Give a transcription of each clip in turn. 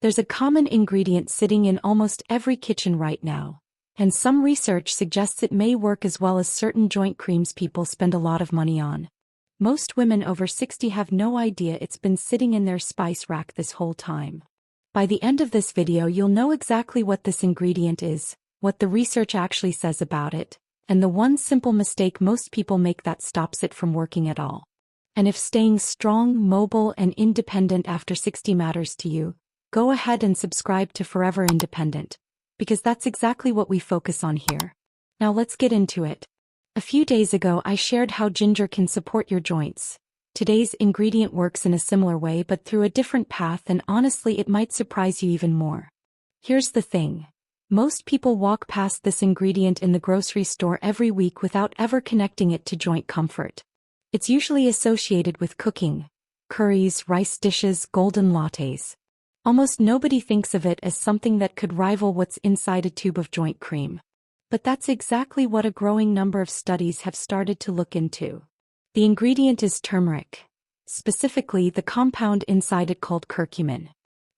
There's a common ingredient sitting in almost every kitchen right now, and some research suggests it may work as well as certain joint creams people spend a lot of money on. Most women over 60 have no idea it's been sitting in their spice rack this whole time. By the end of this video, you'll know exactly what this ingredient is, what the research actually says about it, and the one simple mistake most people make that stops it from working at all. And if staying strong, mobile, and independent after 60 matters to you, go ahead and subscribe to Forever Independent, because that's exactly what we focus on here. Now let's get into it. A few days ago I shared how ginger can support your joints. Today's ingredient works in a similar way but through a different path, and honestly it might surprise you even more. Here's the thing. Most people walk past this ingredient in the grocery store every week without ever connecting it to joint comfort. It's usually associated with cooking, curries, rice dishes, golden lattes. Almost nobody thinks of it as something that could rival what's inside a tube of joint cream. But that's exactly what a growing number of studies have started to look into. The ingredient is turmeric. Specifically, the compound inside it called curcumin.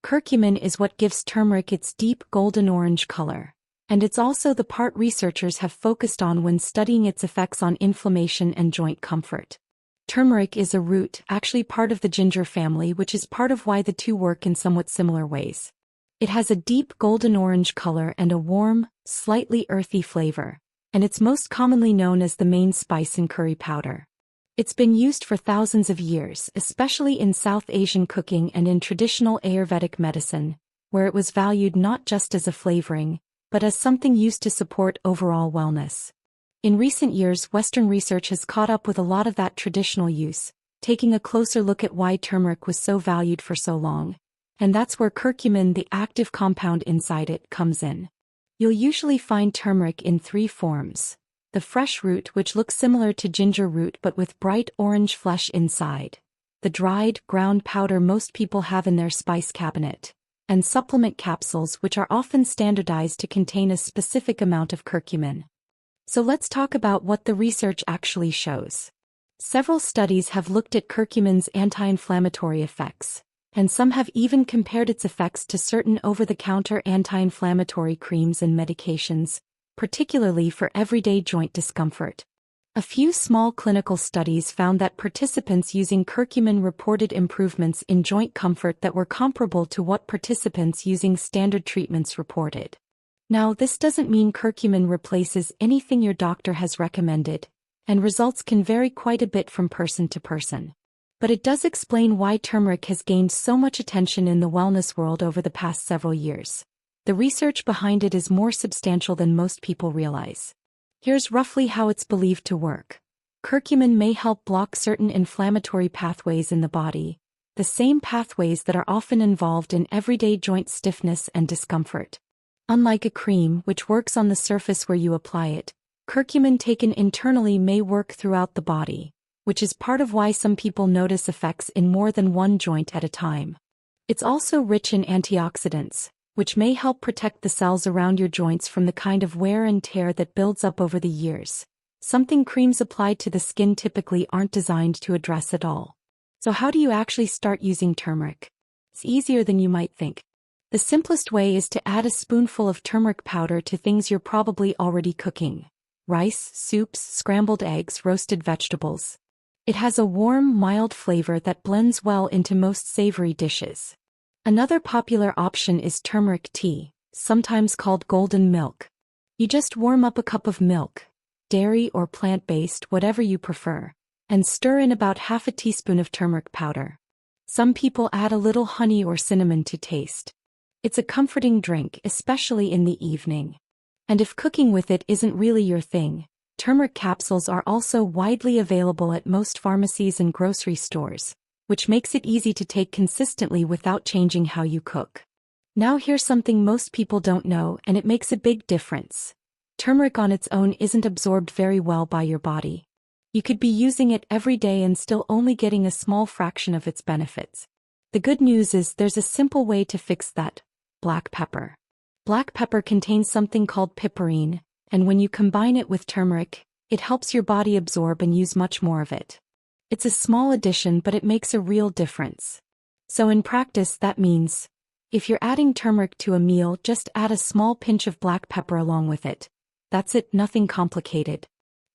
Curcumin is what gives turmeric its deep golden orange color. And it's also the part researchers have focused on when studying its effects on inflammation and joint comfort. Turmeric is a root, actually part of the ginger family, which is part of why the two work in somewhat similar ways. It has a deep golden orange color and a warm, slightly earthy flavor, and it's most commonly known as the main spice in curry powder. It's been used for thousands of years, especially in South Asian cooking and in traditional Ayurvedic medicine, where it was valued not just as a flavoring, but as something used to support overall wellness. In recent years, Western research has caught up with a lot of that traditional use, taking a closer look at why turmeric was so valued for so long. And that's where curcumin, the active compound inside it, comes in. You'll usually find turmeric in three forms. The fresh root, which looks similar to ginger root but with bright orange flesh inside. The dried, ground powder most people have in their spice cabinet. And supplement capsules, which are often standardized to contain a specific amount of curcumin. So let's talk about what the research actually shows. Several studies have looked at curcumin's anti-inflammatory effects, and some have even compared its effects to certain over-the-counter anti-inflammatory creams and medications, particularly for everyday joint discomfort. A few small clinical studies found that participants using curcumin reported improvements in joint comfort that were comparable to what participants using standard treatments reported. Now, this doesn't mean curcumin replaces anything your doctor has recommended, and results can vary quite a bit from person to person. But it does explain why turmeric has gained so much attention in the wellness world over the past several years. The research behind it is more substantial than most people realize. Here's roughly how it's believed to work. Curcumin may help block certain inflammatory pathways in the body, the same pathways that are often involved in everyday joint stiffness and discomfort. Unlike a cream, which works on the surface where you apply it, curcumin taken internally may work throughout the body, which is part of why some people notice effects in more than one joint at a time. It's also rich in antioxidants, which may help protect the cells around your joints from the kind of wear and tear that builds up over the years, something creams applied to the skin typically aren't designed to address at all. So how do you actually start using turmeric? It's easier than you might think. The simplest way is to add a spoonful of turmeric powder to things you're probably already cooking. Rice, soups, scrambled eggs, roasted vegetables. It has a warm, mild flavor that blends well into most savory dishes. Another popular option is turmeric tea, sometimes called golden milk. You just warm up a cup of milk, dairy or plant-based, whatever you prefer, and stir in about half a teaspoon of turmeric powder. Some people add a little honey or cinnamon to taste. It's a comforting drink, especially in the evening. And if cooking with it isn't really your thing, turmeric capsules are also widely available at most pharmacies and grocery stores, which makes it easy to take consistently without changing how you cook. Now here's something most people don't know, and it makes a big difference. Turmeric on its own isn't absorbed very well by your body. You could be using it every day and still only getting a small fraction of its benefits. The good news is there's a simple way to fix that. Black pepper. Black pepper contains something called piperine, and when you combine it with turmeric, it helps your body absorb and use much more of it. It's a small addition, but it makes a real difference. So in practice, that means If you're adding turmeric to a meal, just add a small pinch of black pepper along with it. That's it, nothing complicated.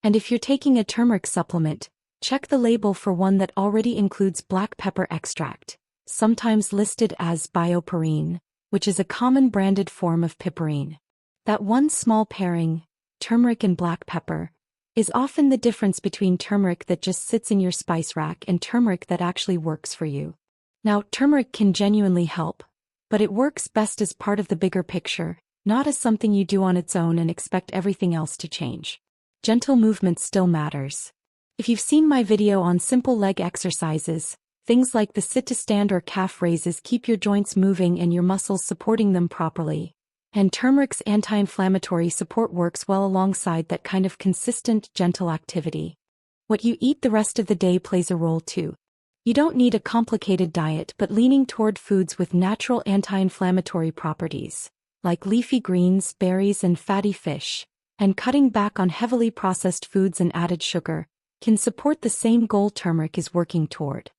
And if you're taking a turmeric supplement, check the label for one that already includes black pepper extract, sometimes listed as bioperine, which is a common branded form of piperine. That one small pairing, turmeric and black pepper, is often the difference between turmeric that just sits in your spice rack and turmeric that actually works for you. Now, turmeric can genuinely help, but it works best as part of the bigger picture, not as something you do on its own and expect everything else to change. Gentle movement still matters. If you've seen my video on simple leg exercises, things like the sit-to-stand or calf raises keep your joints moving and your muscles supporting them properly. And turmeric's anti-inflammatory support works well alongside that kind of consistent, gentle activity. What you eat the rest of the day plays a role too. You don't need a complicated diet, but leaning toward foods with natural anti-inflammatory properties, like leafy greens, berries, and fatty fish, and cutting back on heavily processed foods and added sugar, can support the same goal turmeric is working toward.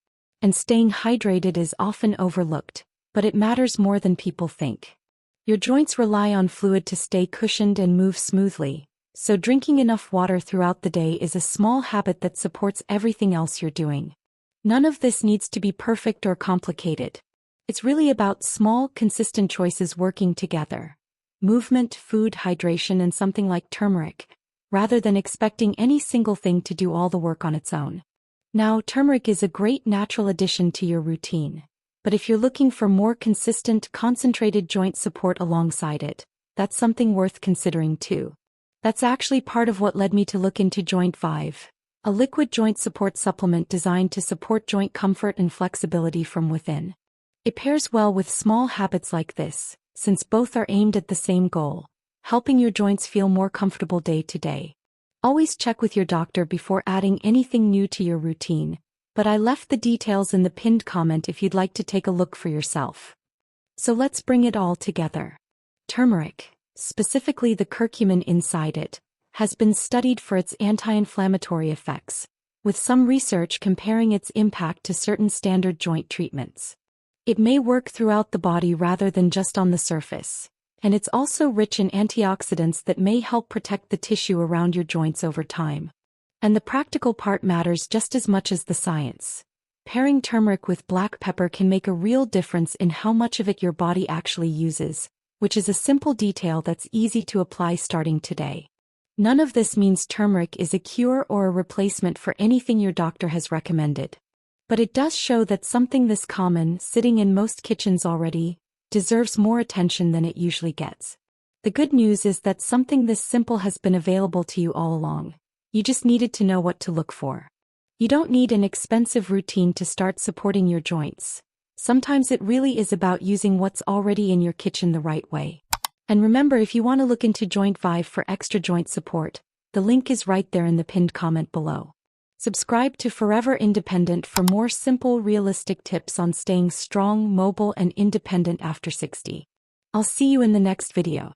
And staying hydrated is often overlooked, but it matters more than people think. Your joints rely on fluid to stay cushioned and move smoothly, so drinking enough water throughout the day is a small habit that supports everything else you're doing. None of this needs to be perfect or complicated. It's really about small, consistent choices working together. Movement, food, hydration, and something like turmeric, rather than expecting any single thing to do all the work on its own. Now, turmeric is a great natural addition to your routine. But if you're looking for more consistent, concentrated joint support alongside it, that's something worth considering too. That's actually part of what led me to look into Joint Vive, a liquid joint support supplement designed to support joint comfort and flexibility from within. It pairs well with small habits like this, since both are aimed at the same goal, helping your joints feel more comfortable day to day. Always check with your doctor before adding anything new to your routine, but I left the details in the pinned comment if you'd like to take a look for yourself. So let's bring it all together. Turmeric, specifically the curcumin inside it, has been studied for its anti-inflammatory effects, with some research comparing its impact to certain standard joint treatments. It may work throughout the body rather than just on the surface, and it's also rich in antioxidants that may help protect the tissue around your joints over time. And the practical part matters just as much as the science. Pairing turmeric with black pepper can make a real difference in how much of it your body actually uses, which is a simple detail that's easy to apply starting today. None of this means turmeric is a cure or a replacement for anything your doctor has recommended. But it does show that something this common, sitting in most kitchens already, deserves more attention than it usually gets. The good news is that something this simple has been available to you all along. You just needed to know what to look for. You don't need an expensive routine to start supporting your joints. Sometimes it really is about using what's already in your kitchen the right way. And remember, if you want to look into Joint Vive for extra joint support, the link is right there in the pinned comment below. Subscribe to Forever Independent for more simple, realistic tips on staying strong, mobile, and independent after 60. I'll see you in the next video.